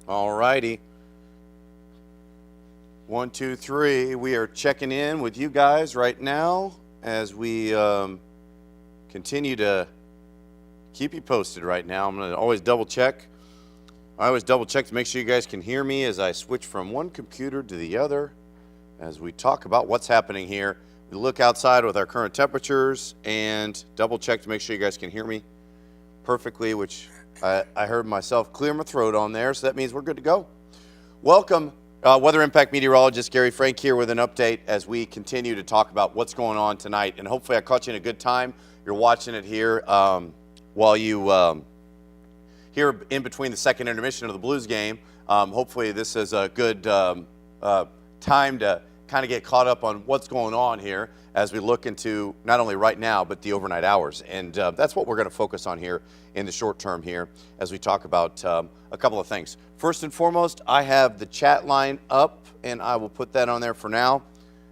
All righty. 1, 2, 3. We are checking in with you guys right now as we continue to keep you posted right now. I'm going to always double check. I always double check to make sure you guys can hear me as I switch from one computer to the other as we talk about what's happening here. We look outside with our current temperatures and double check to make sure you guys can hear me perfectly, which I heard myself clear my throat on there, so that means we're good to go. Welcome, Weather Impact Meteorologist Gary Frank here with an update as we continue to talk about what's going on tonight. And hopefully I caught you in a good time. You're watching it here while you here in between the second intermission of the Blues game. Hopefully this is a good time to kind of get caught up on what's going on here as we look into not only right now, but the overnight hours. And that's what we're going to focus on here in the short term here as we talk about a couple of things. First and foremost, I have the chat line up, and I will put that on there for now.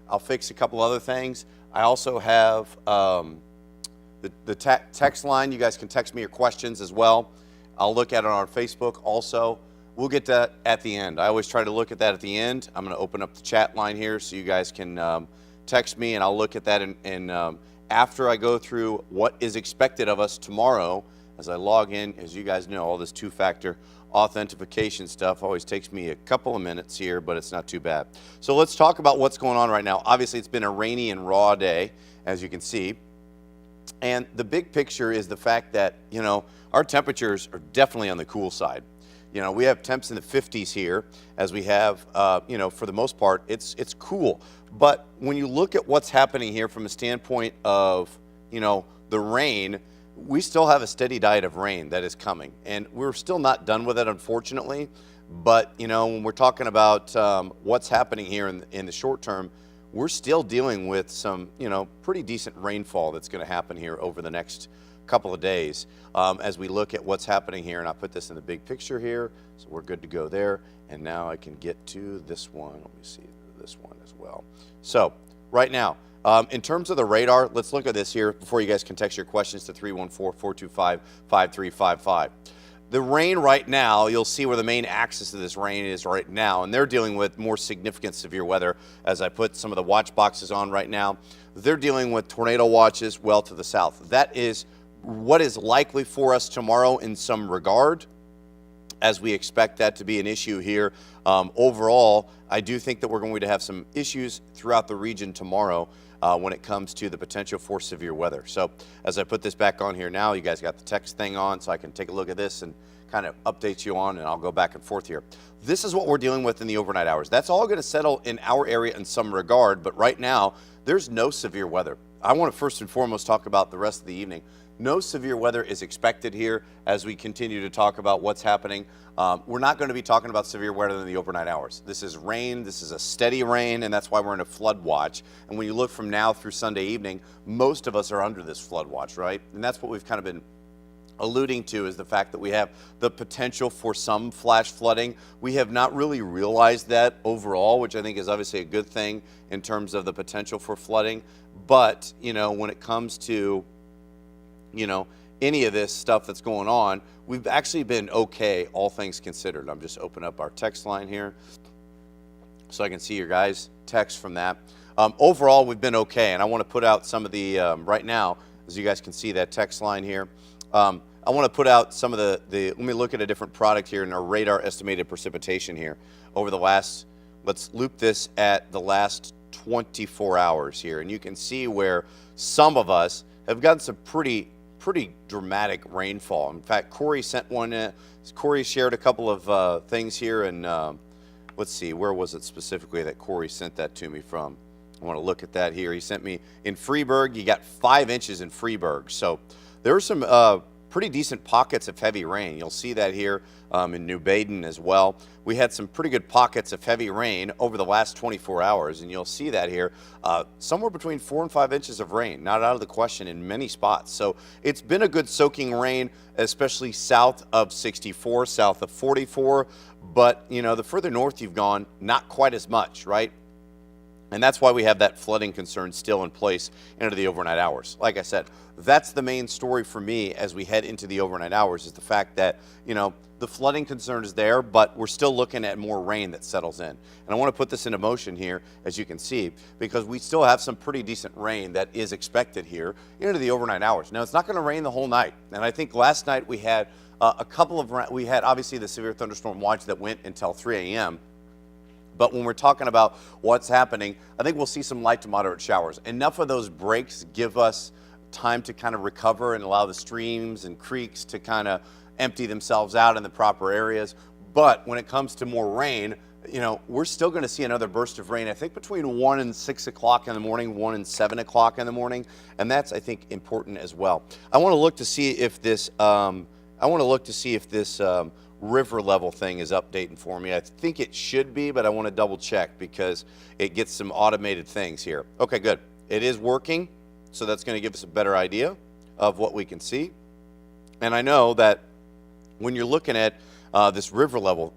I'll fix a couple other things. I also have the text line. You guys can text me your questions as well. I'll look at it on Facebook also. We'll get that at the end. I always try to look at that at the end. I'm going to open up the chat line here so you guys can text me, and I'll look at that and after I go through what is expected of us tomorrow as I log in. As you guys know, all this two-factor authentication stuff always takes me a couple of minutes here, but it's not too bad. So let's talk about what's going on right now. Obviously, it's been a rainy and raw day, as you can see. And the big picture is the fact that, you know, our temperatures are definitely on the cool side. You know, we have temps in the 50s here, as we have, you know, for the most part, it's cool. But when you look at what's happening here from a standpoint of, you know, the rain, we still have a steady diet of rain that is coming. And we're still not done with it, unfortunately. But, you know, when we're talking about what's happening here in the short term, we're still dealing with some, you know, pretty decent rainfall that's going to happen here over the next couple of days as we look at what's happening here. And I'll put this in the big picture here, so we're good to go there. And now I can get to this one. Let me see this one as well. So right now, in terms of the radar, let's look at this here before you guys can text your questions to 314-425-5355. The rain right now, you'll see where the main axis of this rain is right now, and they're dealing with more significant severe weather. As I put some of the watch boxes on right now, they're dealing with tornado watches well to the south. That is what is likely for us tomorrow in some regard, as we expect that to be an issue here. Overall, I do think that we're going to have some issues throughout the region tomorrow when it comes to the potential for severe weather. So as I put this back on here now, you guys got the text thing on, so I can take a look at this and kind of update you on, and I'll go back and forth here. This is what we're dealing with in the overnight hours. That's all going to settle in our area in some regard, but right now, there's no severe weather. I want to first and foremost talk about the rest of the evening. No severe weather is expected here as we continue to talk about what's happening. We're not going to be talking about severe weather in the overnight hours. This is rain. This is a steady rain, and that's why we're in a flood watch. And when you look from now through Sunday evening, most of us are under this flood watch, right? And that's what we've kind of been alluding to, is the fact that we have the potential for some flash flooding. We have not really realized that overall, which I think is obviously a good thing in terms of the potential for flooding. But, you know, when it comes to, you know, any of this stuff that's going on, we've actually been okay, all things considered. I'm just opening up our text line here so I can see your guys' text from that. Overall, we've been okay, and I want to put out some of the, right now, as you guys can see that text line here, I want to put out some of the, let me look at a different product here in our radar estimated precipitation here over the last, let's loop this at the last 24 hours here, and you can see where some of us have gotten some pretty dramatic rainfall. In fact, Corey sent one. Corey shared a couple of things here, and let's see, where was it specifically that Corey sent that to me from? I want to look at that here. He sent me in Freeburg. You got 5 inches in Freeburg. So there were some pretty decent pockets of heavy rain. You'll see that here in New Baden as well. We had some pretty good pockets of heavy rain over the last 24 hours, and you'll see that here, somewhere between 4 and 5 inches of rain, not out of the question in many spots. So it's been a good soaking rain, especially south of 64, south of 44, but the further north you've gone, not quite as much, right? And that's why we have that flooding concern still in place into the overnight hours. Like I said, that's the main story for me as we head into the overnight hours, is the fact that, the flooding concern is there, but we're still looking at more rain that settles in. And I want to put this into motion here, as you can see, because we still have some pretty decent rain that is expected here into the overnight hours. Now, it's not going to rain the whole night. And I think last night we had we had obviously the severe thunderstorm watch that went until 3 a.m. But when we're talking about what's happening, I think we'll see some light to moderate showers. Enough of those breaks give us time to kind of recover and allow the streams and creeks to kind of empty themselves out in the proper areas. But when it comes to more rain, we're still going to see another burst of rain, I think between 1 and 6 o'clock in the morning, 1 and 7 o'clock in the morning. And that's, I think, important as well. I want to look to see if this, river level thing is updating for me. I think it should be, but I want to double check because it gets some automated things here. Okay, good. It is working, so that's going to give us a better idea of what we can see. And I know that when you're looking at this river level,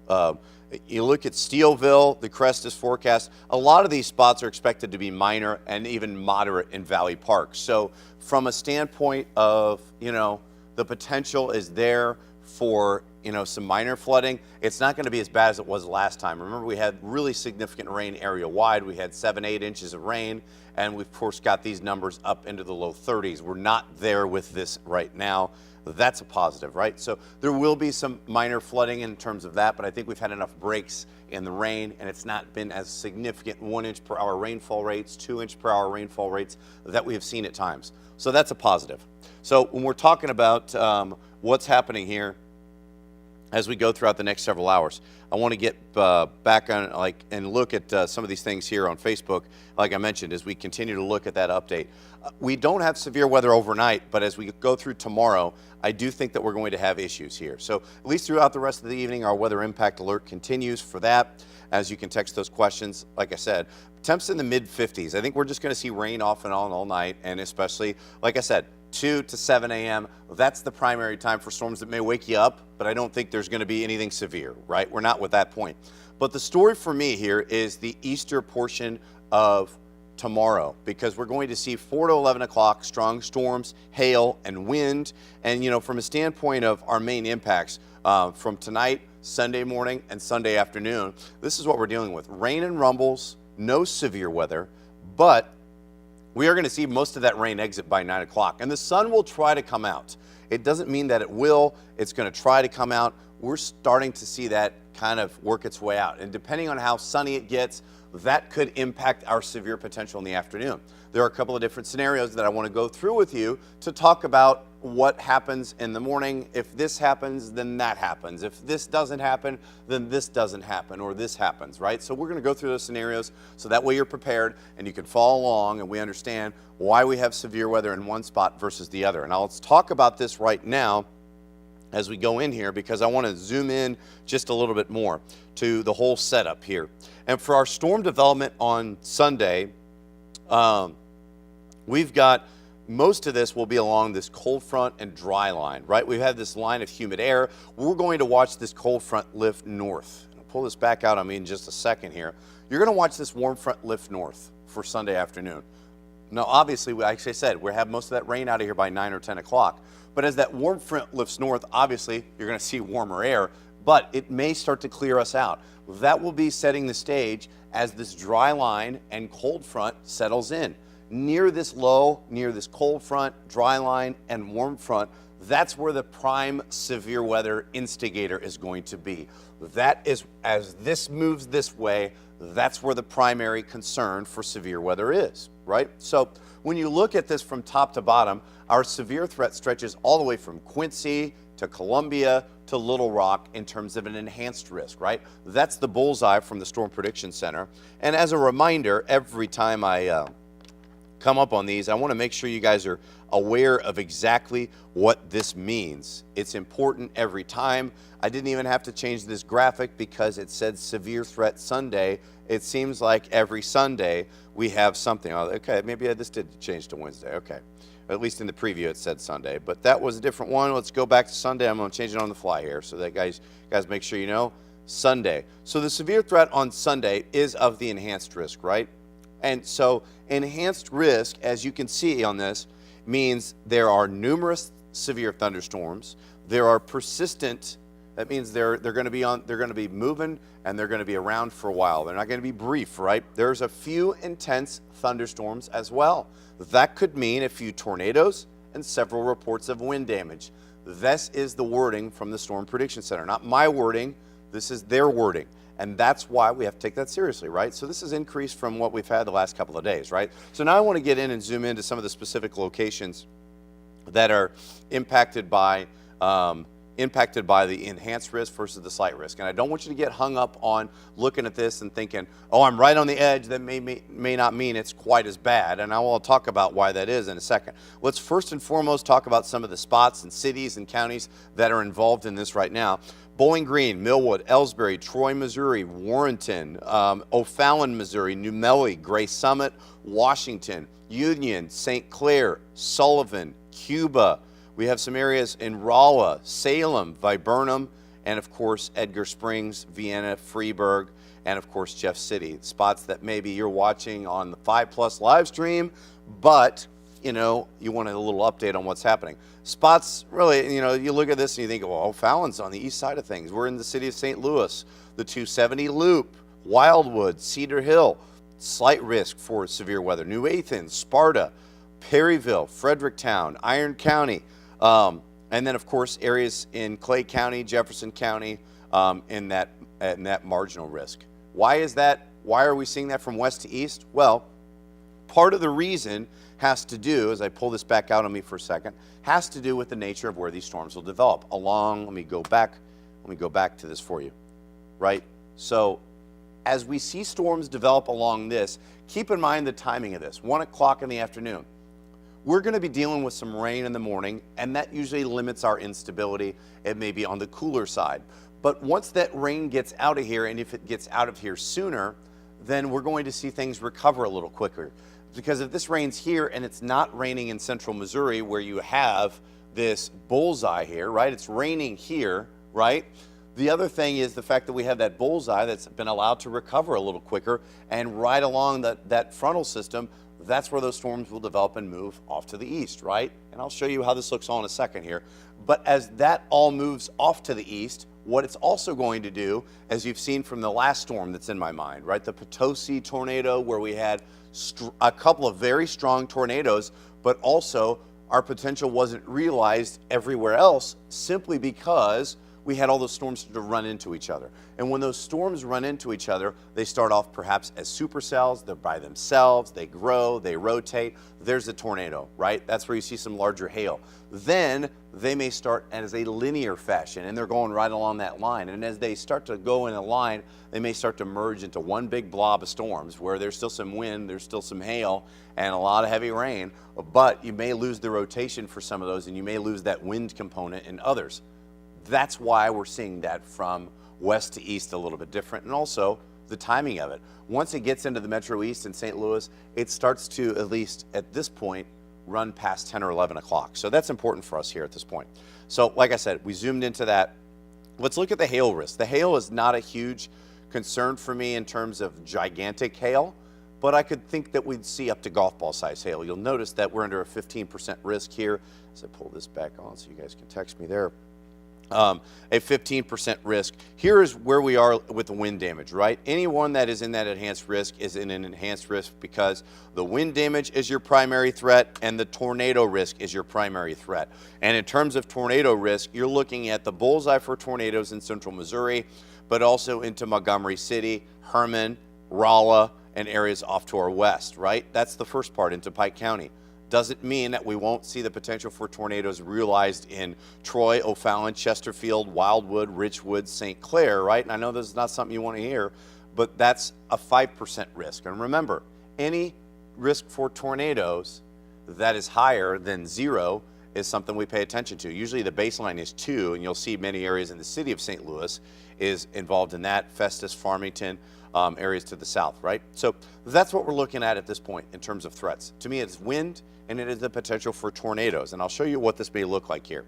you look at Steelville, the crest is forecast. A lot of these spots are expected to be minor and even moderate in Valley Park. So from a standpoint of, the potential is there for some minor flooding. It's not going to be as bad as it was last time. Remember, we had really significant rain area wide. We had 7-8 inches of rain, and we've of course got these numbers up into the low 30s. We're not there with this right now. That's a positive, right? So there will be some minor flooding in terms of that, but I think we've had enough breaks in the rain, and it's not been as significant 1 inch per hour rainfall rates, 2 inch per hour rainfall rates that we have seen at times. So that's a positive. So when we're talking about what's happening here as we go throughout the next several hours, I want to get back on and look at some of these things here on Facebook, like I mentioned, as we continue to look at that update. We don't have severe weather overnight, but as we go through tomorrow, I do think that we're going to have issues here. So at least throughout the rest of the evening, our weather impact alert continues for that. As you can text those questions, like I said, temps in the mid 50s. I think we're just going to see rain off and on all night, and especially, like I said, 2 to 7 a.m. That's the primary time for storms that may wake you up, but I don't think there's going to be anything severe, right? We're not with that point. But the story for me here is the Easter portion of tomorrow, because we're going to see 4 to 11 o'clock strong storms, hail, and wind. And, from a standpoint of our main impacts from tonight, Sunday morning, and Sunday afternoon, this is what we're dealing with. Rain and rumbles, no severe weather, but we are going to see most of that rain exit by 9 o'clock, and the sun will try to come out. It doesn't mean that it will. It's going to try to come out. We're starting to see that kind of work its way out, and depending on how sunny it gets, that could impact our severe potential in the afternoon. There are a couple of different scenarios that I want to go through with you to talk about what happens in the morning. If this happens, then that happens. If this doesn't happen, then this doesn't happen, or this happens, right? So we're going to go through those scenarios so that way you're prepared and you can follow along and we understand why we have severe weather in one spot versus the other. And let's talk about this right now as we go in here, because I want to zoom in just a little bit more to the whole setup here. And for our storm development on Sunday, we've got most of this will be along this cold front and dry line, right? We've had this line of humid air. We're going to watch this cold front lift north. I'll pull this back out on me in just a second here. You're going to watch this warm front lift north for Sunday afternoon. Now, obviously, like I said, we have most of that rain out of here by 9 or 10 o'clock. But as that warm front lifts north, obviously, you're going to see warmer air, but it may start to clear us out. That will be setting the stage as this dry line and cold front settles in. Near this low, near this cold front, dry line, and warm front, that's where the prime severe weather instigator is going to be. That is, as this moves this way, that's where the primary concern for severe weather is, right? So when you look at this from top to bottom, our severe threat stretches all the way from Quincy to Columbia to Little Rock in terms of an enhanced risk, right? That's the bullseye from the Storm Prediction Center. And as a reminder, every time I come up on these. I want to make sure you guys are aware of exactly what this means. It's important every time. I didn't even have to change this graphic because it said severe threat Sunday. It seems like every Sunday we have something. Oh, okay, maybe this did change to Wednesday. Okay. At least in the preview it said Sunday, but that was a different one. Let's go back to Sunday. I'm going to change it on the fly here so that guys make sure you know. Sunday. So the severe threat on Sunday is of the enhanced risk, right? And so enhanced risk, as you can see on this, means there are numerous severe thunderstorms. There are persistent. That means they're going to be moving and they're going to be around for a while. They're not going to be brief, right? There's a few intense thunderstorms as well. That could mean a few tornadoes and several reports of wind damage. This is the wording from the Storm Prediction Center, not my wording. This is their wording, and that's why we have to take that seriously, right? So this has increased from what we've had the last couple of days, right? So now I want to get in and zoom into some of the specific locations that are impacted by the enhanced risk versus the slight risk. And I don't want you to get hung up on looking at this and thinking, oh, I'm right on the edge. That may not mean it's quite as bad. And I will talk about why that is in a second. Let's first and foremost talk about some of the spots and cities and counties that are involved in this right now. Bowling Green, Millwood, Ellsbury, Troy, Missouri, Warrenton, O'Fallon, Missouri, New Melly, Gray Summit, Washington, Union, St. Clair, Sullivan, Cuba. We have some areas in Rolla, Salem, Viburnum, and of course Edgar Springs, Vienna, Freeburg, and of course Jeff City. Spots that maybe you're watching on the 5+ live stream, but you want a little update on what's happening. Spots, really, you look at this and you think, well, O'Fallon's on the east side of things. We're in the city of St. Louis, the 270 Loop, Wildwood, Cedar Hill, slight risk for severe weather. New Athens, Sparta, Perryville, Fredericktown, Iron County, and then of course areas in Clay County, Jefferson County, in that marginal risk. Why is that? Why are we seeing that from west to east? Well, part of the reason has to do, as I pull this back out on me for a second, has to do with the nature of where these storms will develop. Let me go back to this for you, right? So as we see storms develop along this, keep in mind the timing of this, 1 o'clock in the afternoon. We're going to be dealing with some rain in the morning, and that usually limits our instability. It may be on the cooler side. But once that rain gets out of here, and if it gets out of here sooner, then we're going to see things recover a little quicker. Because if this rains here and it's not raining in central Missouri where you have this bullseye here, right? It's raining here, right? The other thing is the fact that we have that bullseye that's been allowed to recover a little quicker, and right along that frontal system, that's where those storms will develop and move off to the east, right? And I'll show you how this looks all in a second here. But as that all moves off to the east, what it's also going to do, as you've seen from the last storm that's in my mind, right? The Potosi tornado, where we had a couple of very strong tornadoes, but also our potential wasn't realized everywhere else simply because we had all those storms to run into each other. And when those storms run into each other, they start off perhaps as supercells. They're by themselves, they grow, they rotate. There's a tornado, right? That's where you see some larger hail. Then they may start as a linear fashion, and they're going right along that line. And as they start to go in a line, they may start to merge into one big blob of storms where there's still some wind, there's still some hail, and a lot of heavy rain, but you may lose the rotation for some of those, and you may lose that wind component in others. That's why we're seeing that from west to east a little bit different, and also the timing of it. Once it gets into the Metro East and St. Louis, it starts to, at least at this point, run past 10 or 11 o'clock. So that's important for us here at this point. So like I said, we zoomed into that. Let's look at the hail risk. The hail is not a huge concern for me in terms of gigantic hail, but I could think that we'd see up to golf ball size hail. You'll notice that we're under a 15% risk here. As I pull this back on so you guys can text me there. A 15% risk. Here is where we are with the wind damage, right? Anyone that is in that enhanced risk is in an enhanced risk because the wind damage is your primary threat and the tornado risk is your primary threat. And in terms of tornado risk, you're looking at the bullseye for tornadoes in central Missouri, but also into Montgomery City, Herman, Rolla, and areas off to our west, right? That's the first part, into Pike County. Doesn't mean that we won't see the potential for tornadoes realized in Troy, O'Fallon, Chesterfield, Wildwood, Richwood, St. Clair, right? And I know this is not something you want to hear, but that's a 5% risk. And remember, any risk for tornadoes that is higher than 0 is something we pay attention to. Usually the baseline is 2, and you'll see many areas in the city of St. Louis is involved in that, Festus, Farmington, areas to the south, right? So that's what we're looking at this point in terms of threats. To me, it's wind, and it is the potential for tornadoes, and I'll show you what this may look like here.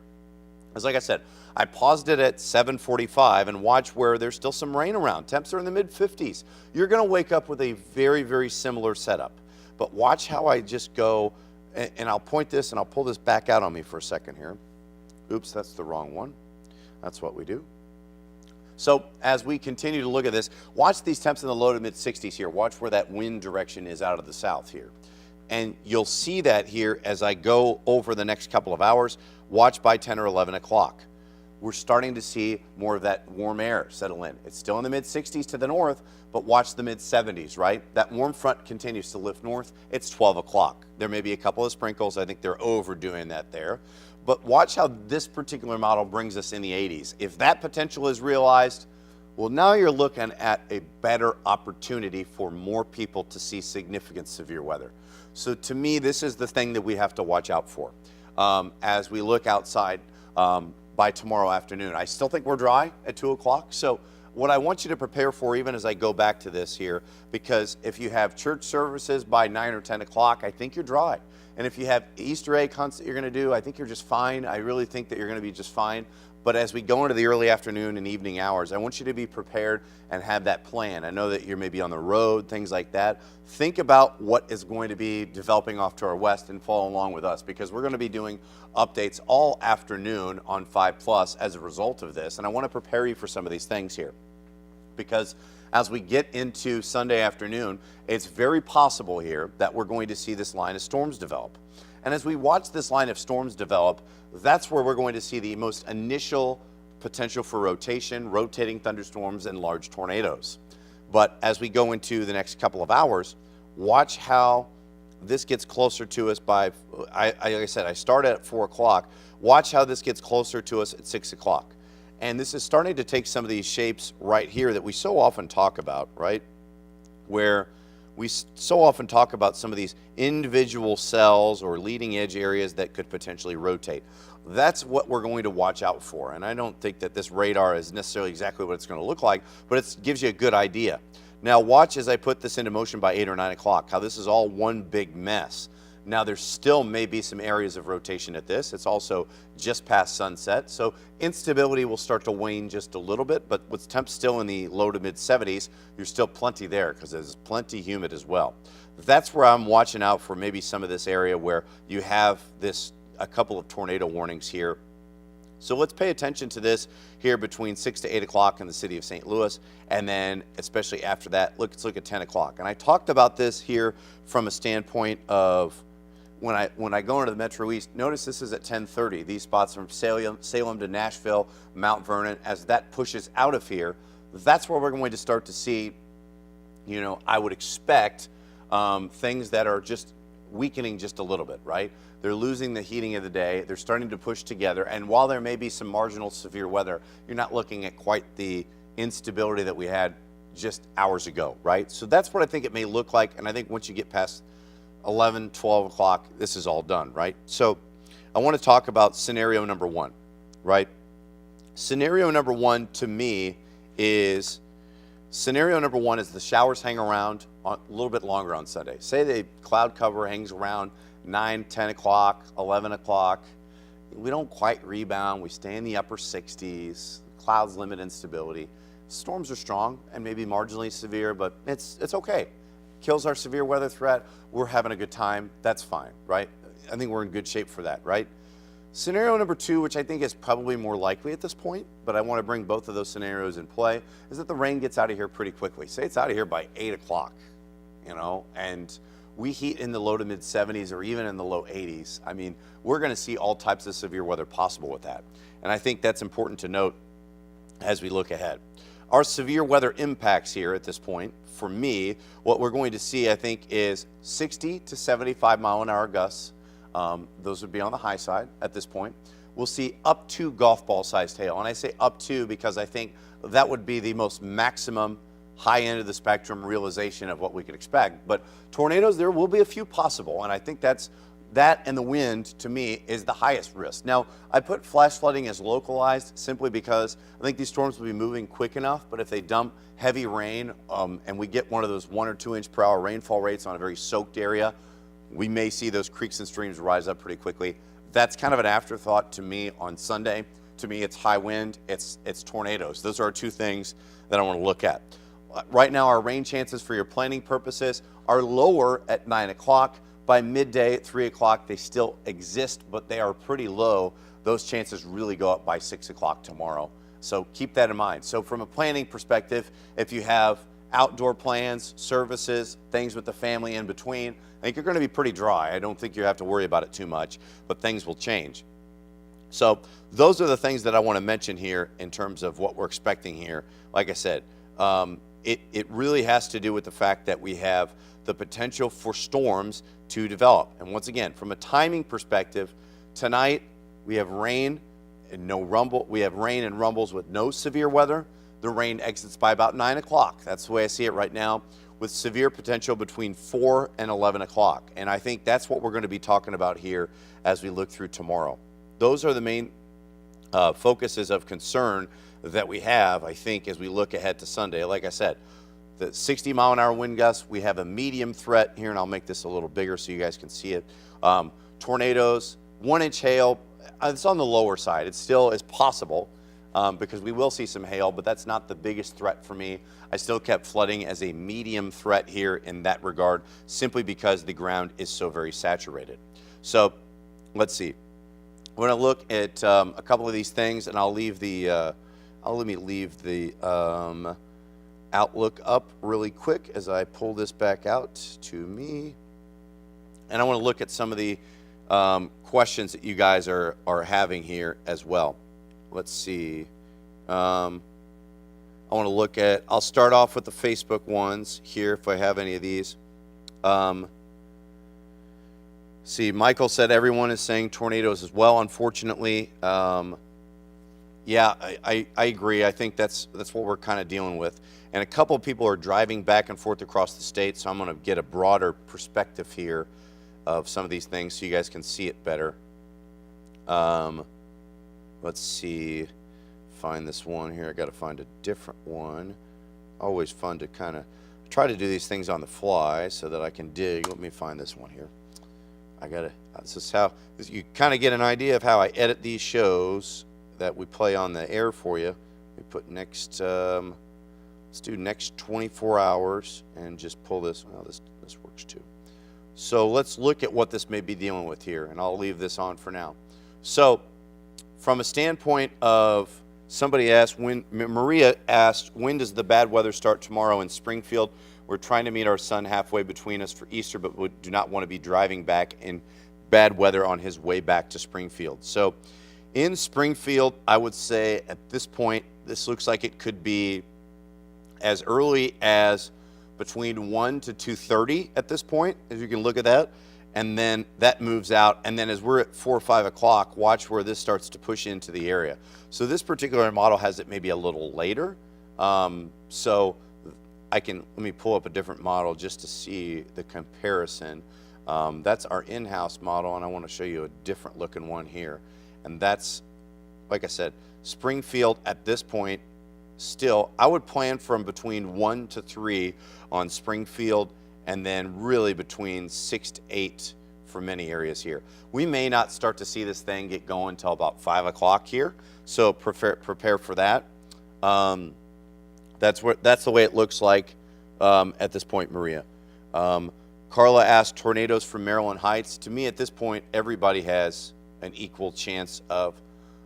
As like I said, I paused it at 7:45 and watch where there's still some rain around. Temps are in the mid-50s. You're going to wake up with a very, very similar setup. But watch how I just go, and I'll point this and I'll pull this back out on me for a second here. Oops, that's the wrong one. That's what we do. So as we continue to look at this, watch these temps in the low to mid-60s here. Watch where that wind direction is out of the south here. And you'll see that here as I go over the next couple of hours. Watch by 10 or 11 o'clock. We're starting to see more of that warm air settle in. It's still in the mid-60s to the north, but watch the mid-70s, right? That warm front continues to lift north. It's 12 o'clock. There may be a couple of sprinkles. I think they're overdoing that there. But watch how this particular model brings us in the 80s. If that potential is realized, well, now you're looking at a better opportunity for more people to see significant severe weather. So to me, this is the thing that we have to watch out for as we look outside by tomorrow afternoon. I still think we're dry at 2 o'clock. So what I want you to prepare for, even as I go back to this here, because if you have church services by 9 or 10 o'clock, I think you're dry. And if you have Easter egg hunts that you're going to do, I think you're just fine. I really think that you're going to be just fine. But as we go into the early afternoon and evening hours, I want you to be prepared and have that plan. I know that you're maybe on the road, things like that. Think about what is going to be developing off to our west and follow along with us, because we're going to be doing updates all afternoon on 5 Plus as a result of this. And I want to prepare you for some of these things here, because as we get into Sunday afternoon, it's very possible here that we're going to see this line of storms develop. And as we watch this line of storms develop, that's where we're going to see the most initial potential for rotation, rotating thunderstorms, and large tornadoes. But as we go into the next couple of hours, watch how this gets closer to us by, like I said, I started at 4 o'clock. Watch how this gets closer to us at 6 o'clock. And this is starting to take some of these shapes right here that we so often talk about, right? Where we so often talk about some of these individual cells or leading edge areas that could potentially rotate. That's what we're going to watch out for. And I don't think that this radar is necessarily exactly what it's going to look like, but it gives you a good idea. Now watch as I put this into motion by 8 or 9 o'clock, how this is all one big mess. Now there still may be some areas of rotation at this. It's also just past sunset, so instability will start to wane just a little bit, but with temps still in the low to mid 70s, there's still plenty there because it's plenty humid as well. That's where I'm watching out for maybe some of this area where you have a couple of tornado warnings here. So let's pay attention to this here between 6 to 8 o'clock in the city of St. Louis, and then especially after that, let's look at 10 o'clock. And I talked about this here from a standpoint of when I go into the Metro East. Notice this is at 10:30. These spots from Salem to Nashville, Mount Vernon, as that pushes out of here, that's where we're going to start to see, I would expect things that are just weakening just a little bit, right? They're losing the heating of the day. They're starting to push together. And while there may be some marginal severe weather, you're not looking at quite the instability that we had just hours ago, right? So that's what I think it may look like. And I think once you get past 11, 12 o'clock, this is all done, right? So I want to talk about scenario number 1, right? Scenario number 1 to me is, the showers hang around a little bit longer on Sunday. Say the cloud cover hangs around 9, 10 o'clock, 11 o'clock. We don't quite rebound. We stay in the upper 60s. Clouds limit instability. Storms are strong and maybe marginally severe, but it's okay. Kills our severe weather threat. We're having a good time. That's fine, right? I think we're in good shape for that, right? Scenario number 2, which I think is probably more likely at this point, but I want to bring both of those scenarios in play, is that the rain gets out of here pretty quickly. Say it's out of here by 8 o'clock, and we heat in the low to mid 70s or even in the low 80s. I mean, we're going to see all types of severe weather possible with that. And I think that's important to note as we look ahead. Our severe weather impacts here at this point, for me, what we're going to see, I think, is 60 to 75 mile an hour gusts. Those would be on the high side at this point. We'll see up to golf ball sized hail. And I say up to because I think that would be the most maximum high end of the spectrum realization of what we could expect. But tornadoes, there will be a few possible, and I think that and the wind, to me, is the highest risk. Now, I put flash flooding as localized simply because I think these storms will be moving quick enough, but if they dump heavy rain and we get one of those 1 or 2 inch per hour rainfall rates on a very soaked area, we may see those creeks and streams rise up pretty quickly. That's kind of an afterthought to me on Sunday. To me, it's high wind, it's tornadoes. Those are our two things that I want to look at. Right now, our rain chances for your planning purposes are lower at 9 o'clock. By midday at 3 o'clock, they still exist, but they are pretty low. Those chances really go up by 6 o'clock tomorrow. So keep that in mind. So from a planning perspective, if you have outdoor plans, services, things with the family in between, I think you're going to be pretty dry. I don't think you have to worry about it too much, but things will change. So those are the things that I want to mention here in terms of what we're expecting here. Like I said, it really has to do with the fact that we have the potential for storms to develop. And once again, from a timing perspective, tonight we have rain and no rumble. We have rain and rumbles with no severe weather. The rain exits by about 9 o'clock. That's the way I see it right now, with severe potential between 4 and 11 o'clock. And I think that's what we're going to be talking about here as we look through tomorrow. Those are the main focuses of concern that we have, I think, as we look ahead to Sunday. Like I said, the 60-mile-an-hour wind gusts, we have a medium threat here, and I'll make this a little bigger so you guys can see it. Tornadoes, 1-inch hail, it's on the lower side. It still is possible because we will see some hail, but that's not the biggest threat for me. I still kept flooding as a medium threat here in that regard, simply because the ground is so very saturated. So let's see. We're going to look at a couple of these things, and I'll leave the let me leave the Outlook up really quick as I pull this back out to me. And I want to look at some of the questions that you guys are having here as well. Let's see. I want to look at, I'll start off with the Facebook ones here if I have any of these. See, Michael said everyone is saying tornadoes as well, unfortunately. Yeah, I agree. I think that's what we're kind of dealing with. And a couple of people are driving back and forth across the state, so I'm going to get a broader perspective here of some of these things so you guys can see it better. Let's see, find this one here. I got to find a different one. Always fun to kind of try to do these things on the fly so that I can dig. Let me find this one here. This is how you kind of get an idea of how I edit these shows that we play on the air for you. We put next, let's do next 24 hours and just pull this. Well, this works too. So let's look at what this may be dealing with here, and I'll leave this on for now. So from a standpoint of, somebody asked, Maria asked, when does the bad weather start tomorrow in Springfield? We're trying to meet our son halfway between us for Easter, but we do not want to be driving back in bad weather on his way back to Springfield. So in Springfield, I would say at this point, this looks like it could be as early as between 1 to 2:30 at this point, as you can look at that. And then that moves out. And then as we're at 4 or 5 o'clock, watch where this starts to push into the area. So this particular model has it maybe a little later. So let me pull up a different model just to see the comparison. That's our in-house model, and I want to show you a different looking one here. And that's, like I said, Springfield at this point, still, I would plan from between 1 to 3 on Springfield, and then really between 6 to 8 for many areas here. We may not start to see this thing get going until about 5 o'clock here, so prepare for that. That's the way it looks like at this point, Maria. Carla asked, tornadoes from Maryland Heights. To me, at this point, everybody has an equal chance of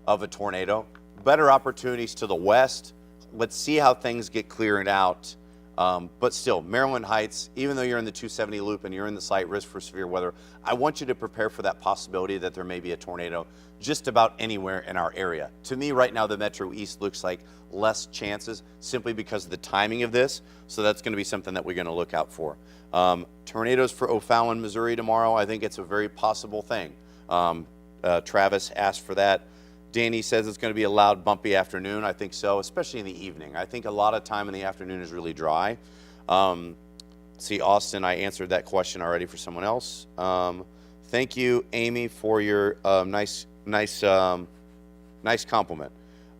a tornado. Better opportunities to the west. Let's see how things get cleared out. But still, Maryland Heights, even though you're in the 270 loop and you're in the slight risk for severe weather, I want you to prepare for that possibility that there may be a tornado just about anywhere in our area. To me, right now, the Metro East looks like less chances simply because of the timing of this. So that's going to be something that we're going to look out for. Tornadoes for O'Fallon, Missouri tomorrow, I think it's a very possible thing. Travis asked for that. Danny says it's going to be a loud, bumpy afternoon. I think so, especially in the evening. I think a lot of time in the afternoon is really dry. See, Austin, I answered that question already for someone else. Thank you, Amy, for your nice compliment.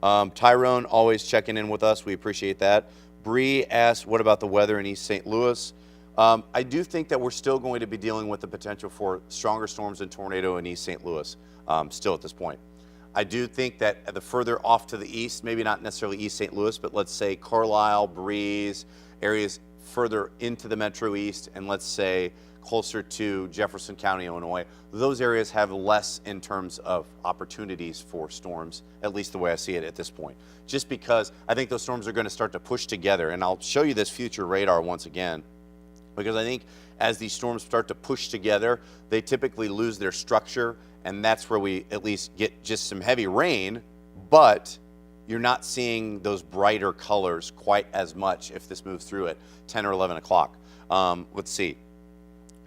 Tyrone, always checking in with us. We appreciate that. Bree asked, what about the weather in East St. Louis? I do think that we're still going to be dealing with the potential for stronger storms and tornado in East St. Louis, still at this point. I do think that the further off to the east, maybe not necessarily East St. Louis, but let's say Carlisle, Breeze, areas further into the Metro East, and let's say closer to Jefferson County, Illinois, those areas have less in terms of opportunities for storms, at least the way I see it at this point. Just because I think those storms are going to start to push together, and I'll show you this future radar once again, because I think as these storms start to push together, they typically lose their structure, and that's where we at least get just some heavy rain, but you're not seeing those brighter colors quite as much if this moves through at 10 or 11 o'clock. Let's see.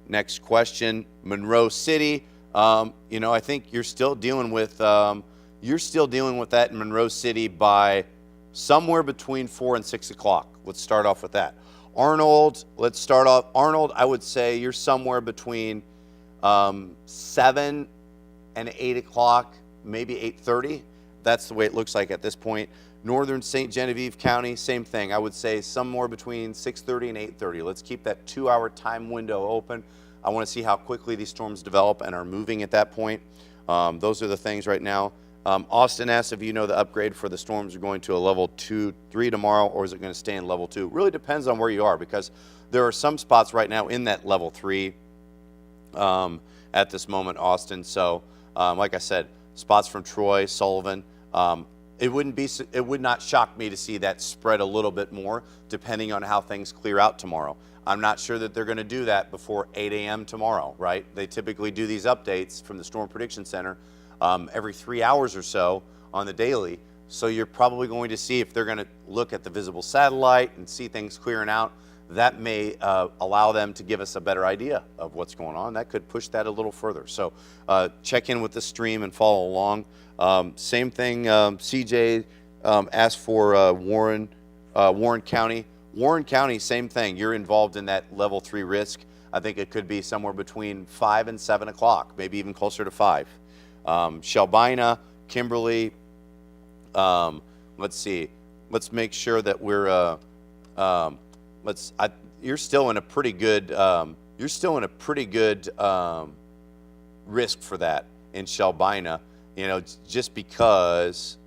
Next question, Monroe City. I think you're still dealing with that in Monroe City by somewhere between 4 and 6 o'clock. Let's start off with that. Arnold, Arnold, I would say you're somewhere between 7 and 8 o'clock, maybe 8:30. That's the way it looks like at this point. Northern St. Genevieve County, same thing. I would say somewhere between 6:30 and 8:30. Let's keep that 2-hour time window open. I want to see how quickly these storms develop and are moving at that point. Those are the things right now. Austin asked if you know the upgrade for the storms are going to a level 2, 3 tomorrow, or is it going to stay in level 2? Really depends on where you are, because there are some spots right now in that level 3 at this moment, Austin. So, like I said, spots from Troy, Sullivan. It would not shock me to see that spread a little bit more, depending on how things clear out tomorrow. I'm not sure that they're going to do that before 8 a.m. tomorrow, right? They typically do these updates from the Storm Prediction Center every 3 hours or so on the daily. So you're probably going to see, if they're going to look at the visible satellite and see things clearing out, that may allow them to give us a better idea of what's going on. That could push that a little further. So check in with the stream and follow along. Same thing, CJ asked for Warren County. Warren County, same thing. You're involved in that level 3 risk. I think it could be somewhere between 5 and 7 o'clock, maybe even closer to 5. Shelbina, Kimberly, let's see. Let's make sure that we're, you're still in a pretty good, risk for that in Shelbina, just because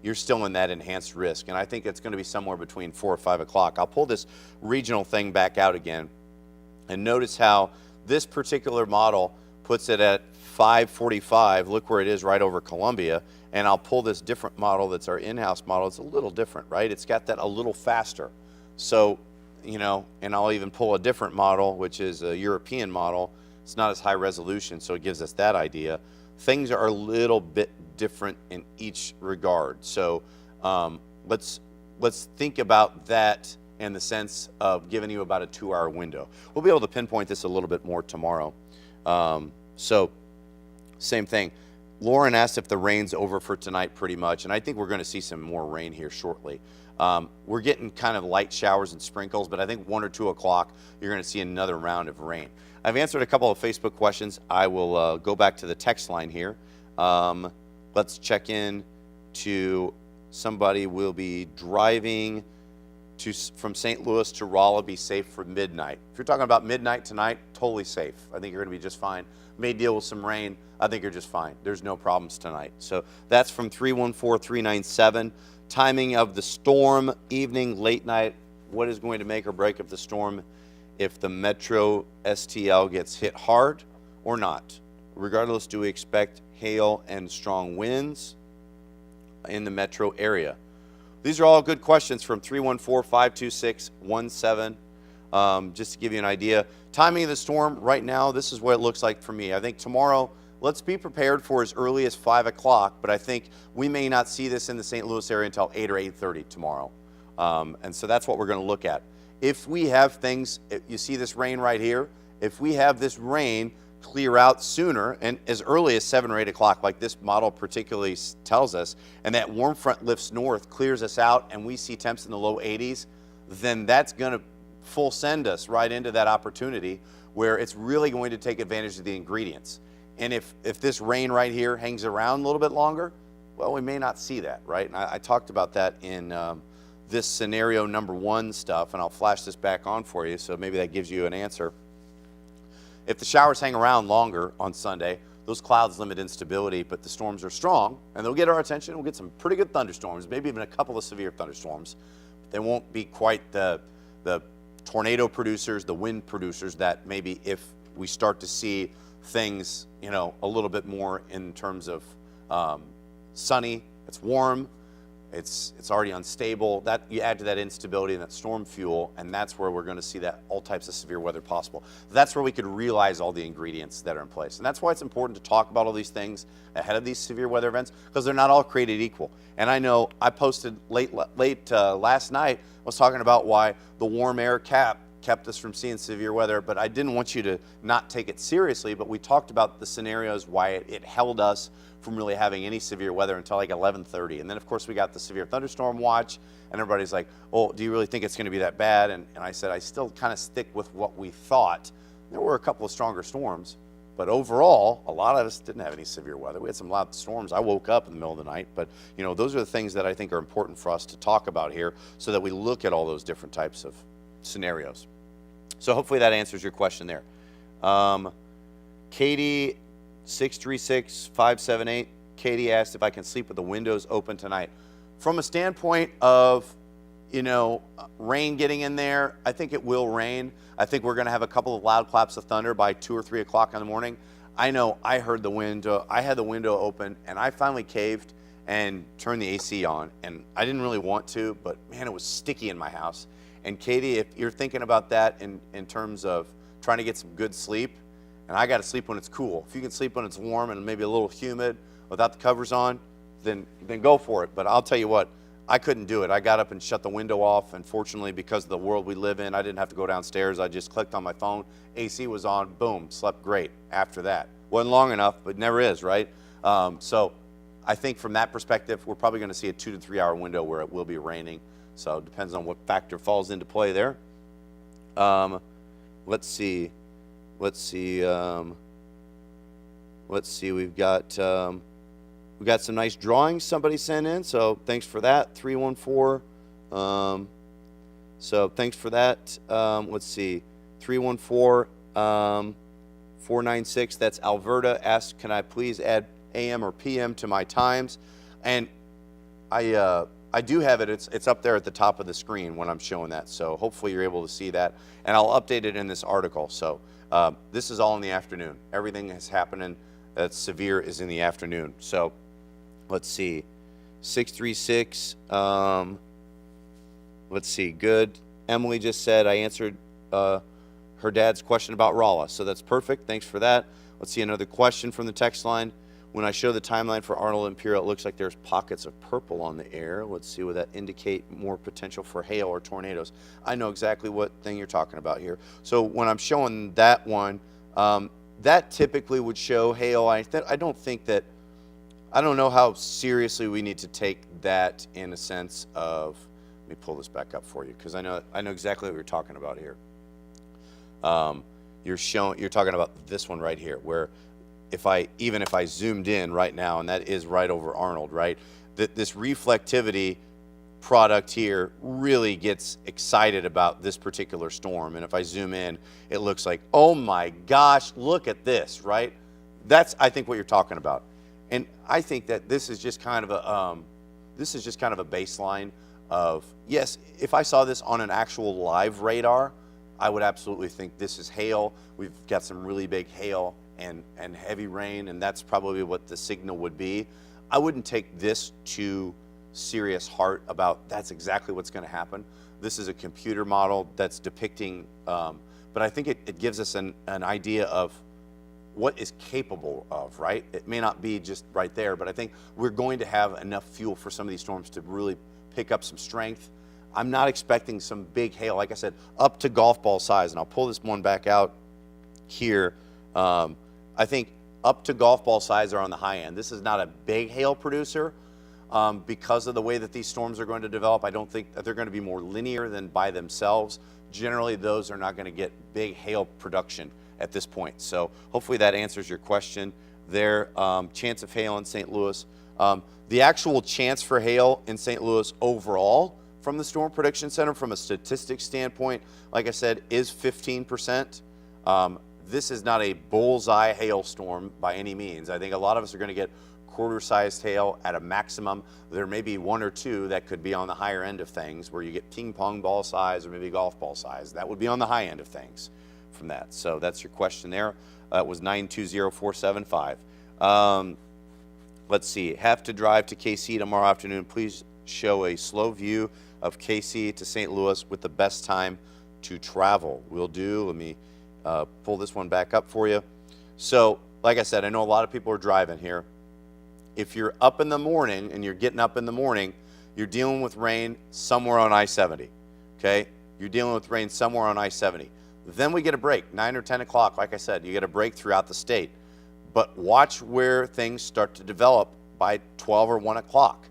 you're still in that enhanced risk. And I think it's going to be somewhere between 4 or 5 o'clock. I'll pull this regional thing back out again, and notice how this particular model puts it at 5:45. Look where it is, right over Columbia. And I'll pull this different model that's our in-house model. It's a little different, right? It's got that a little faster. So, and I'll even pull a different model, which is a European model. It's not as high resolution, so it gives us that idea. Things are a little bit different in each regard. So let's think about that in the sense of giving you about a 2-hour window. We'll be able to pinpoint this a little bit more tomorrow. So same thing. Lauren asked if the rain's over for tonight pretty much, and I think we're going to see some more rain here shortly. We're getting kind of light showers and sprinkles, but I think 1 or 2 o'clock, you're going to see another round of rain. I've answered a couple of Facebook questions. I will go back to the text line here. Let's check in to somebody will be driving from St. Louis to Rolla, be safe for midnight. If you're talking about midnight tonight, totally safe. I think you're going to be just fine. May deal with some rain. I think you're just fine. There's no problems tonight. So that's from 314-397. Timing of the storm, evening, late night. What is going to make or break of the storm if the Metro STL gets hit hard or not? Regardless, do we expect hail and strong winds in the metro area? These are all good questions from 314-526-17. Just to give you an idea. Timing of the storm, right now, this is what it looks like for me. I think tomorrow, let's be prepared for as early as 5 o'clock, but I think we may not see this in the St. Louis area until 8 or 8:30 tomorrow. And so that's what we're going to look at. If we have things, you see this rain right here, if we have this rain clear out sooner and as early as 7 or 8 o'clock, like this model particularly tells us, and that warm front lifts north, clears us out, and we see temps in the low 80s, then that's going to full send us right into that opportunity where it's really going to take advantage of the ingredients. And if this rain right here hangs around a little bit longer, well, we may not see that, right? And I talked about that in this scenario number 1 stuff, and I'll flash this back on for you, so maybe that gives you an answer. If the showers hang around longer on Sunday, those clouds limit instability, but the storms are strong, and they'll get our attention. We'll get some pretty good thunderstorms, maybe even a couple of severe thunderstorms. But they won't be quite the tornado producers, the wind producers that maybe if we start to see things, you know, a little bit more in terms of sunny, it's warm, it's already unstable. That you add to that instability and that storm fuel, and that's where we're going to see that all types of severe weather possible. That's where we could realize all the ingredients that are in place, and that's why it's important to talk about all these things ahead of these severe weather events, because they're not all created equal. And I know I posted late last night. I was talking about why the warm air cap kept us from seeing severe weather, but I didn't want you to not take it seriously. But we talked about the scenarios why it held us from really having any severe weather until like 11:30. And then, of course, we got the severe thunderstorm watch, and everybody's like, oh, do you really think it's going to be that bad? And I said, I still kind of stick with what we thought. There were a couple of stronger storms, but overall, a lot of us didn't have any severe weather. We had some loud storms. I woke up in the middle of the night, but you know, those are the things that I think are important for us to talk about here so that we look at all those different types of scenarios. So hopefully that answers your question there. Katie 636-578, Katie asked if I can sleep with the windows open tonight. From a standpoint of, you know, rain getting in there, I think it will rain. I think we're going to have a couple of loud claps of thunder by 2 or 3 o'clock in the morning. I know I heard the window, I had the window open, and I finally caved and turned the AC on. And I didn't really want to, but man, it was sticky in my house. And Katie, if you're thinking about that in terms of trying to get some good sleep, and I got to sleep when it's cool. If you can sleep when it's warm and maybe a little humid without the covers on, then go for it. But I'll tell you what, I couldn't do it. I got up and shut the window off, and fortunately, because of the world we live in, I didn't have to go downstairs. I just clicked on my phone, AC was on, boom, slept great after that. Wasn't long enough, but never is, right? So I think from that perspective, we're probably going to see a 2 to 3 hour window where it will be raining. So it depends on what factor falls into play there. Let's see. We've got some nice drawings somebody sent in, so thanks for that. 314. So thanks for that. Let's see. 314 496. That's Alberta. Asked, can I please add AM or PM to my times? And I do have it. It's up there at the top of the screen when I'm showing that. So hopefully you're able to see that. And I'll update it in this article. So this is all in the afternoon. Everything that's happening that's severe is in the afternoon. So let's see. 636. Let's see. Good. Emily just said I answered her dad's question about Rolla. So that's perfect. Thanks for that. Let's see another question from the text line. When I show the timeline for Arnold Imperial, it looks like there's pockets of purple on the air. Let's see, would that indicate more potential for hail or tornadoes? I know exactly what thing you're talking about here. So when I'm showing that one, that typically would show hail. I don't know how seriously we need to take that in a sense of, let me pull this back up for you because I know exactly what you're talking about here. You're talking about this one right here where even if I zoomed in right now, and that is right over Arnold, right? This reflectivity product here really gets excited about this particular storm. And if I zoom in, it looks like, oh my gosh, look at this, right? That's, I think, what you're talking about. And I think that this is just kind of a baseline of, yes, if I saw this on an actual live radar, I would absolutely think this is hail. We've got some really big hail and heavy rain, and that's probably what the signal would be. I wouldn't take this to serious heart about that's exactly what's going to happen. This is a computer model that's depicting, but I think it gives us an idea of what is capable of, right? It may not be just right there, but I think we're going to have enough fuel for some of these storms to really pick up some strength. I'm not expecting some big hail, like I said, up to golf ball size, and I'll pull this one back out here. I think up to golf ball size are on the high end. This is not a big hail producer. Because of the way that these storms are going to develop, I don't think that they're going to be more linear than by themselves. Generally, those are not going to get big hail production at this point. So hopefully that answers your question there. Chance of hail in St. Louis. The actual chance for hail in St. Louis overall from the Storm Prediction Center from a statistics standpoint, like I said, is 15%. This is not a bullseye hailstorm by any means. I think a lot of us are going to get quarter-sized hail at a maximum. There may be one or two that could be on the higher end of things where you get ping pong ball size or maybe golf ball size. That would be on the high end of things from that. So that's your question there. It was 920475. Let's see. Have to drive to KC tomorrow afternoon. Please show a slow view of KC to St. Louis with the best time to travel. Will do. Let me pull this one back up for you. So, like I said, I know a lot of people are driving here. If you're up in the morning and you're getting up in the morning, you're dealing with rain somewhere on I-70, okay? You're dealing with rain somewhere on I-70. Then we get a break, 9 or 10 o'clock. Like I said, you get a break throughout the state. But watch where things start to develop by 12 or 1 o'clock.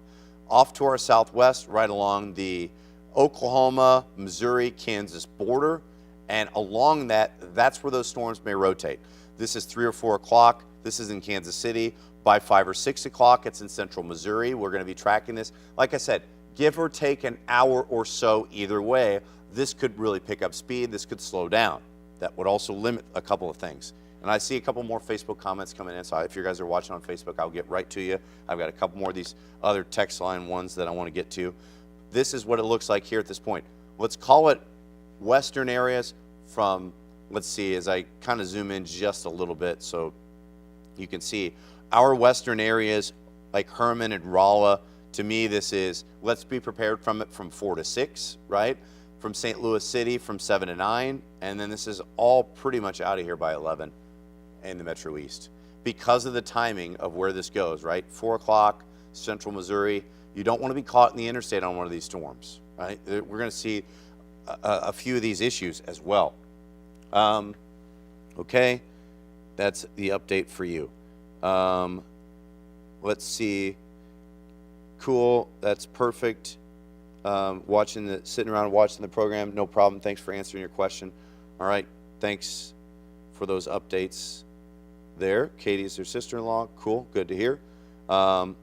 Off to our southwest, right along the Oklahoma, Missouri, Kansas border. And along that, that's where those storms may rotate. This is 3 or 4 o'clock. This is in Kansas City. By 5 or 6 o'clock, it's in central Missouri. We're going to be tracking this. Like I said, give or take an hour or so either way. This could really pick up speed. This could slow down. That would also limit a couple of things. And I see a couple more Facebook comments coming in, so if you guys are watching on Facebook, I'll get right to you. I've got a couple more of these other text line ones that I want to get to. This is what it looks like here at this point. Let's call it western areas from, let's see, as I kind of zoom in just a little bit so you can see. Our western areas like Herman and Rolla, to me this is, let's be prepared from it from 4 to 6, right? From St. Louis City from 7 to 9, and then this is all pretty much out of here by 11 in the Metro East. Because of the timing of where this goes, right? 4 o'clock, central Missouri, you don't want to be caught in the interstate on one of these storms, right? We're going to see a few of these issues as well. Okay, that's the update for you. Let's see. Cool. That's perfect. Sitting around watching the program, no problem. Thanks for answering your question. All right. Thanks for those updates there. Katie's her sister-in-law. Cool. Good to hear. All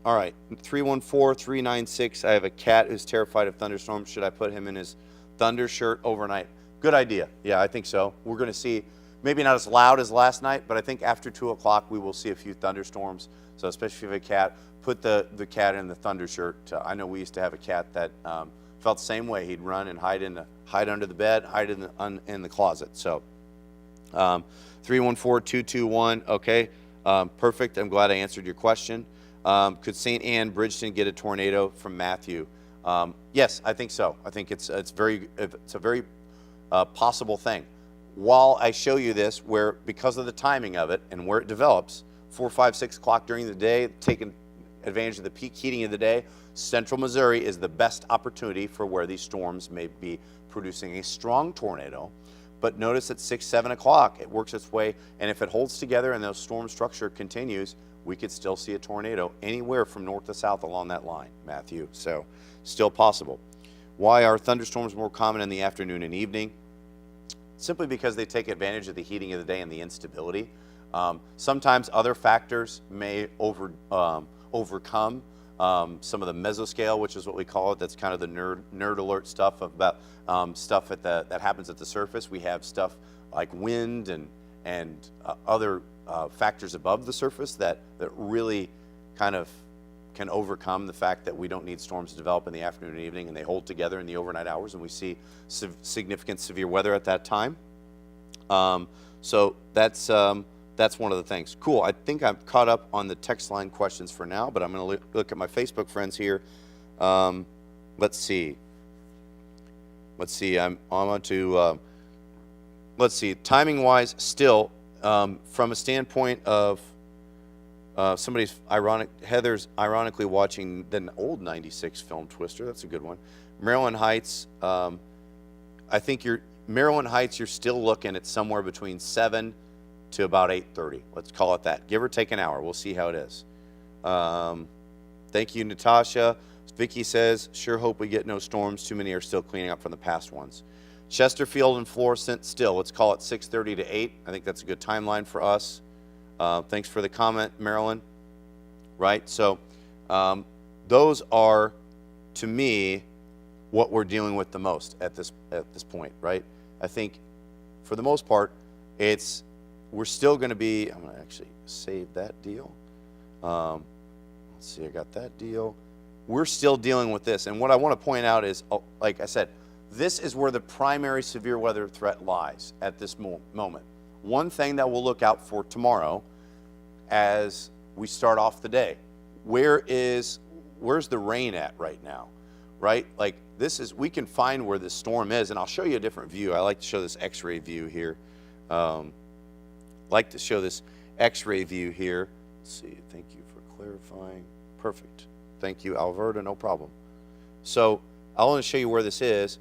right. 314-396. I have a cat who's terrified of thunderstorms. Should I put him in his thunder shirt overnight? Good idea. Yeah, I think so. We're going to see. Maybe not as loud as last night, but I think after 2 o'clock we will see a few thunderstorms. So especially if you have a cat, put the cat in the thunder shirt. I know we used to have a cat that felt the same way. He'd run and hide under the bed, hide in the closet. So 314-221, okay, perfect. I'm glad I answered your question. Could St. Anne Bridgeton get a tornado from Matthew? Yes, I think so. I think it's a very possible thing. While I show you this, where because of the timing of it and where it develops, 4, 5, 6 o'clock during the day, taking advantage of the peak heating of the day, central Missouri is the best opportunity for where these storms may be producing a strong tornado. But notice at 6, 7 o'clock, it works its way, and if it holds together and the storm structure continues, we could still see a tornado anywhere from north to south along that line, Matthew. So, still possible. Why are thunderstorms more common in the afternoon and evening? Simply because they take advantage of the heating of the day and the instability. Sometimes other factors may overcome some of the mesoscale, which is what we call it. That's kind of the nerd alert stuff about stuff that happens at the surface. We have stuff like wind and other factors above the surface that really kind of can overcome the fact that we don't need storms to develop in the afternoon and evening, and they hold together in the overnight hours, and we see significant severe weather at that time. So that's one of the things. Cool. I think I'm caught up on the text line questions for now, but I'm going to look at my Facebook friends here. Let's see. I'm on to, let's see, timing-wise, still, from a standpoint of Heather's ironically watching the old 96 film Twister. That's a good one. Maryland Heights, I think Maryland Heights, you're still looking at somewhere between 7 to about 8:30. Let's call it that. Give or take an hour. We'll see how it is. Thank you, Natasha. Vicky says, sure hope we get no storms. Too many are still cleaning up from the past ones. Chesterfield and Florissant still. Let's call it 6:30 to 8. I think that's a good timeline for us. Thanks for the comment, Marilyn. Right? So those are, to me, what we're dealing with the most at this point, right? I think for the most part, we're still going to be, I'm going to actually save that deal. Let's see, I got that deal. We're still dealing with this. And what I want to point out is, like I said, this is where the primary severe weather threat lies at this moment. One thing that we'll look out for tomorrow as we start off the day, where's the rain at right now, right? Like we can find where this storm is, and I'll show you a different view. I like to show this X-ray view here. Like to show this X-ray view here. Let's see, thank you for clarifying. Perfect. Thank you, Alberta, no problem. So I want to show you where this is,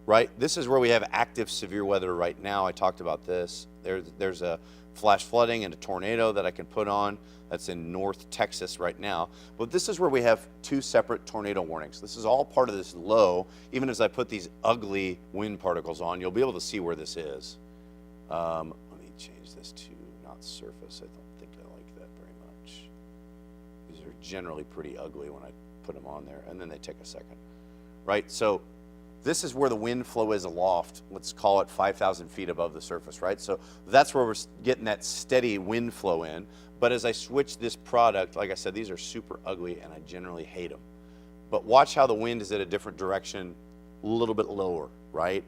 right? This is where we have active severe weather right now. I talked about this. There's a flash flooding and a tornado that I can put on. That's in North Texas right now. But this is where we have two separate tornado warnings. This is all part of this low. Even as I put these ugly wind particles on, you'll be able to see where this is. Let me change this to not surface. I don't think I like that very much. These are generally pretty ugly when I put them on there, and then they take a second, right? So this is where the wind flow is aloft. Let's call it 5,000 feet above the surface, right? So that's where we're getting that steady wind flow in. But as I switch this product, like I said, these are super ugly, and I generally hate them. But watch how the wind is at a different direction, a little bit lower, right?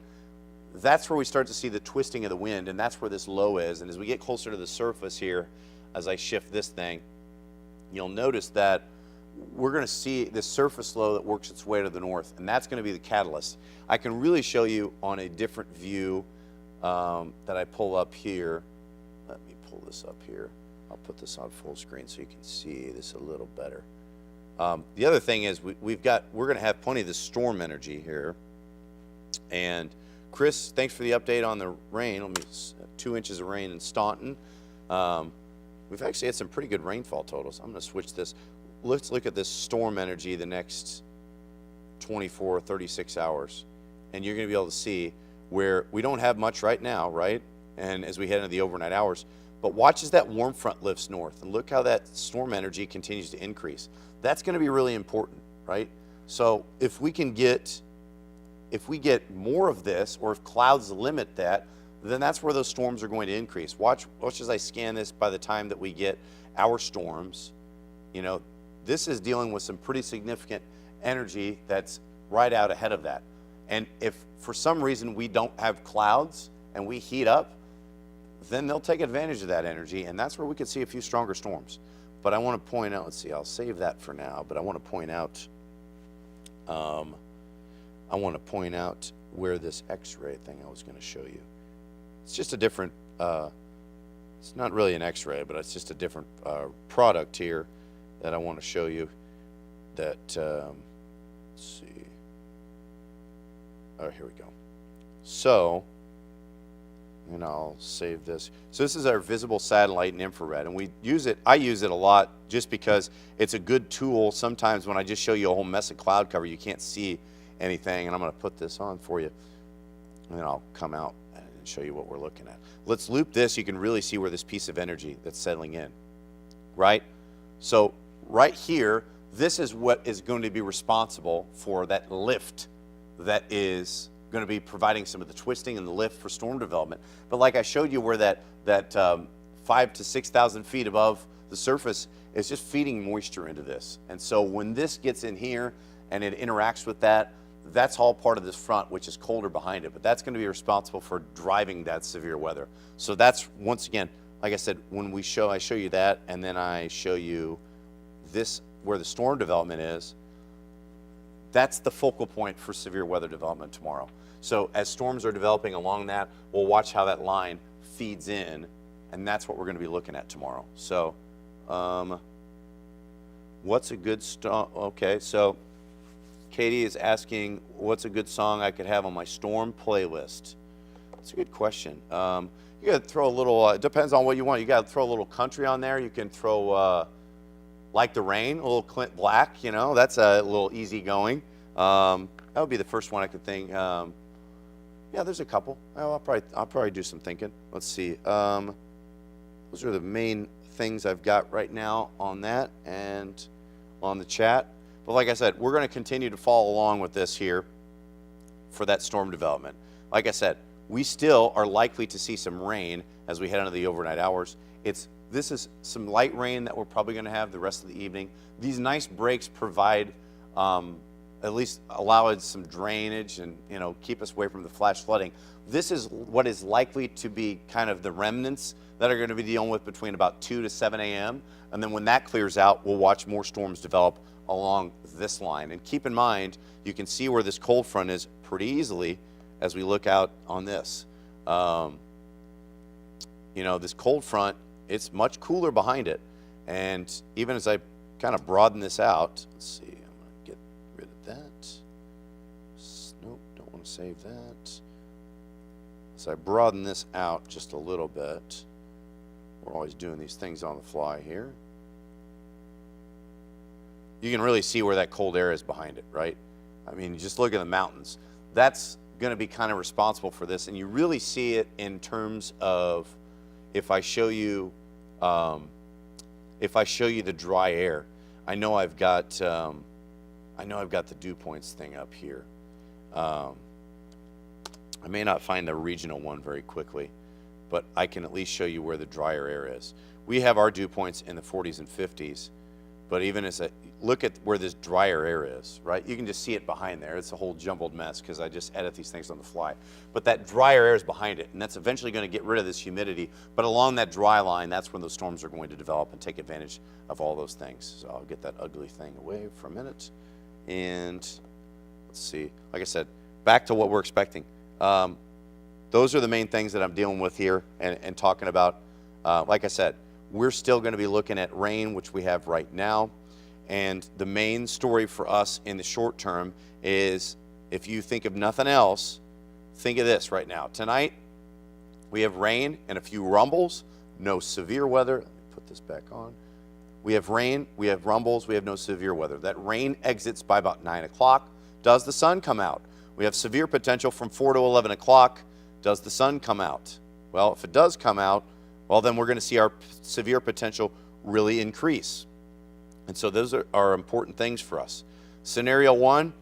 That's where we start to see the twisting of the wind, and that's where this low is. And as we get closer to the surface here, as I shift this thing, you'll notice that we're going to see this surface low that works its way to the north, and that's going to be the catalyst. I can really show you on a different view that I pull up here. Let me pull this up here. I'll put this on full screen so you can see this a little better. The other thing is we're going to have plenty of this storm energy here. And Chris, thanks for the update on the rain. 2 inches of rain in Staunton. We've actually had some pretty good rainfall totals. I'm going to switch this. Let's look at this storm energy the next 24, 36 hours. And you're going to be able to see where we don't have much right now, right? And as we head into the overnight hours. But watch as that warm front lifts north. And look how that storm energy continues to increase. That's going to be really important, right? So if we get more of this, or if clouds limit that, then that's where those storms are going to increase. Watch as I scan this by the time that we get our storms. You know, this is dealing with some pretty significant energy that's right out ahead of that. And if for some reason we don't have clouds and we heat up, then they'll take advantage of that energy, and that's where we could see a few stronger storms. But I want to point out, let's see, I'll save that for now, but I want to point out where this X-ray thing I was going to show you. It's just a different, it's not really an X-ray, but it's just a different product here that I want to show you that, let's see. Oh, here we go. So, and I'll save this. So this is our visible satellite and infrared, and I use it a lot just because it's a good tool. Sometimes when I just show you a whole mess of cloud cover, you can't see anything, and I'm going to put this on for you, and then I'll come out and show you what we're looking at. Let's loop this. You can really see where this piece of energy that's settling in, right? So right here, this is what is going to be responsible for that lift that is going to be providing some of the twisting and the lift for storm development. But like I showed you, where that 5,000 to 6,000 feet above the surface is just feeding moisture into this. And so when this gets in here and it interacts with that, that's all part of this front, which is colder behind it. But that's going to be responsible for driving that severe weather. So that's, once again, like I said, when I show you that, and then I show you this, where the storm development is. That's the focal point for severe weather development tomorrow. So as storms are developing along that, we'll watch how that line feeds in, and that's what we're going to be looking at tomorrow. So what's a good okay, so Katie is asking, what's a good song I could have on my storm playlist? That's a good question. You got to throw a little, it depends on what you want. You got to throw a little country on there. You can throw, Like the Rain, a little Clint Black, you know, that's a little easy going. That would be the first one I could think. Yeah, there's a couple. I'll probably do some thinking. Let's see. Those are the main things I've got right now on that and on the chat. But like I said, we're going to continue to follow along with this here for that storm development. Like I said, we still are likely to see some rain as we head into the overnight hours. This is some light rain that we're probably going to have the rest of the evening. These nice breaks provide, at least allow us some drainage and, you know, keep us away from the flash flooding. This is what is likely to be kind of the remnants that are going to be dealing with between about 2 to 7 a.m. And then when that clears out, we'll watch more storms develop along this line. And keep in mind, you can see where this cold front is pretty easily as we look out on this. You know, this cold front, it's much cooler behind it. And even as I kind of broaden this out, let's see, I'm going to get rid of that. Nope, don't want to save that. So I broaden this out just a little bit. We're always doing these things on the fly here. You can really see where that cold air is behind it, right? I mean, just look at the mountains. That's going to be kind of responsible for this. And you really see it in terms of, if I show you the dry air, I know I've got the dew points thing up here. I may not find the regional one very quickly, but I can at least show you where the drier air is. We have our dew points in the 40s and 50s, but even as I look at where this drier air is, right? You can just see it behind there. It's a whole jumbled mess because I just edit these things on the fly. But that drier air is behind it, and that's eventually going to get rid of this humidity. But along that dry line, that's when those storms are going to develop and take advantage of all those things. So I'll get that ugly thing away for a minute. And let's see. Like I said, back to what we're expecting. Those are the main things that I'm dealing with here and talking about. Like I said, we're still going to be looking at rain, which we have right now. And the main story for us in the short term is, if you think of nothing else, think of this right now. Tonight, we have rain and a few rumbles, no severe weather. Let me put this back on. We have rain, we have rumbles, we have no severe weather. That rain exits by about 9 o'clock. Does the sun come out? We have severe potential from 4 to 11 o'clock. Does the sun come out? Well, if it does come out, well, then we're going to see our severe potential really increase. And so those are important things for us. Scenario one,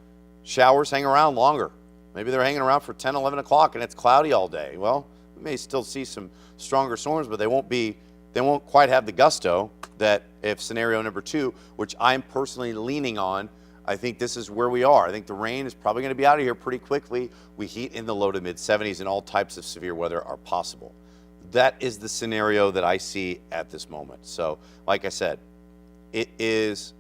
showers hang around longer. Maybe they're hanging around for 10, 11 o'clock and it's cloudy all day. Well, we may still see some stronger storms, but they won't quite have the gusto that if scenario number two, which I'm personally leaning on, I think this is where we are. I think the rain is probably going to be out of here pretty quickly. We heat in the low to mid 70s and all types of severe weather are possible. That is the scenario that I see at this moment. So, like I said, it is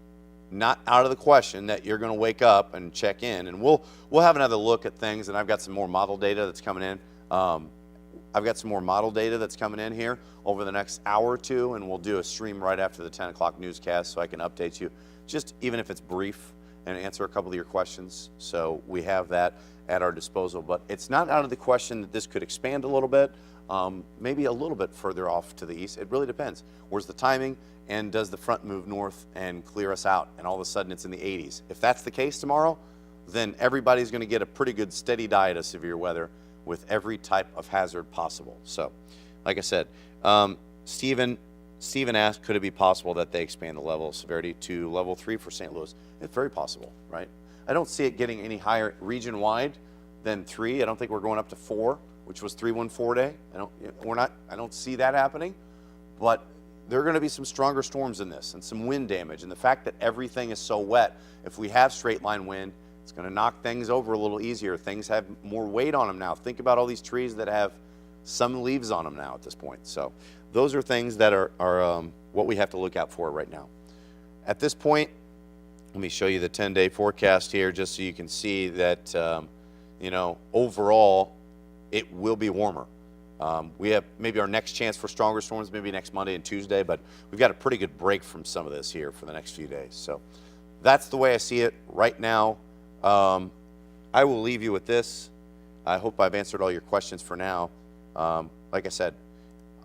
not out of the question that you're going to wake up and check in, and we'll have another look at things. And I've got some more model data that's coming in. I've got some more model data that's coming in here over the next hour or two, and we'll do a stream right after the 10 o'clock newscast so I can update you, just even if it's brief, and answer a couple of your questions. So we have that at our disposal. But it's not out of the question that this could expand a little bit, maybe a little bit further off to the east. It really depends. Where's the timing, and does the front move north and clear us out, and all of a sudden it's in the 80s? If that's the case tomorrow, then everybody's going to get a pretty good steady diet of severe weather with every type of hazard possible. So, like I said, Stephen asked, could it be possible that they expand the level of severity to level 3 for St. Louis? It's very possible, right? I don't see it getting any higher region-wide than 3. I don't think we're going up to 4, which was 314 day. I don't see that happening, but there are going to be some stronger storms in this and some wind damage. And the fact that everything is so wet, if we have straight line wind, it's going to knock things over a little easier. Things have more weight on them now. Think about all these trees that have some leaves on them now at this point. So those are things that are what we have to look out for right now. At this point, let me show you the 10-day forecast here just so you can see that, overall, it will be warmer. We have maybe our next chance for stronger storms, maybe next Monday and Tuesday, but we've got a pretty good break from some of this here for the next few days. So that's the way I see it right now. I will leave you with this. I hope I've answered all your questions for now. Like I said,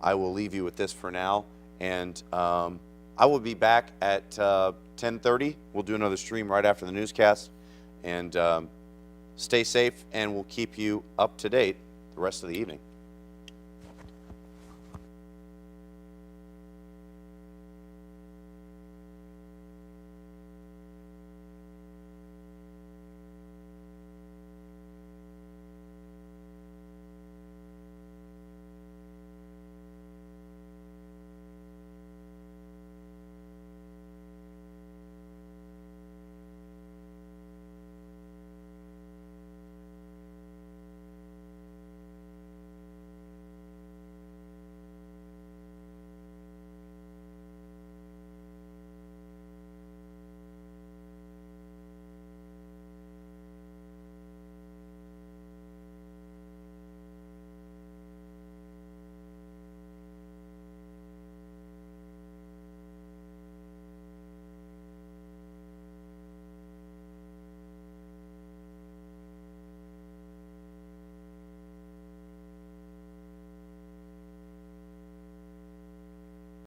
I will leave you with this for now, and I will be back at 10:30. We'll do another stream right after the newscast, and stay safe, and we'll keep you up to date the rest of the evening.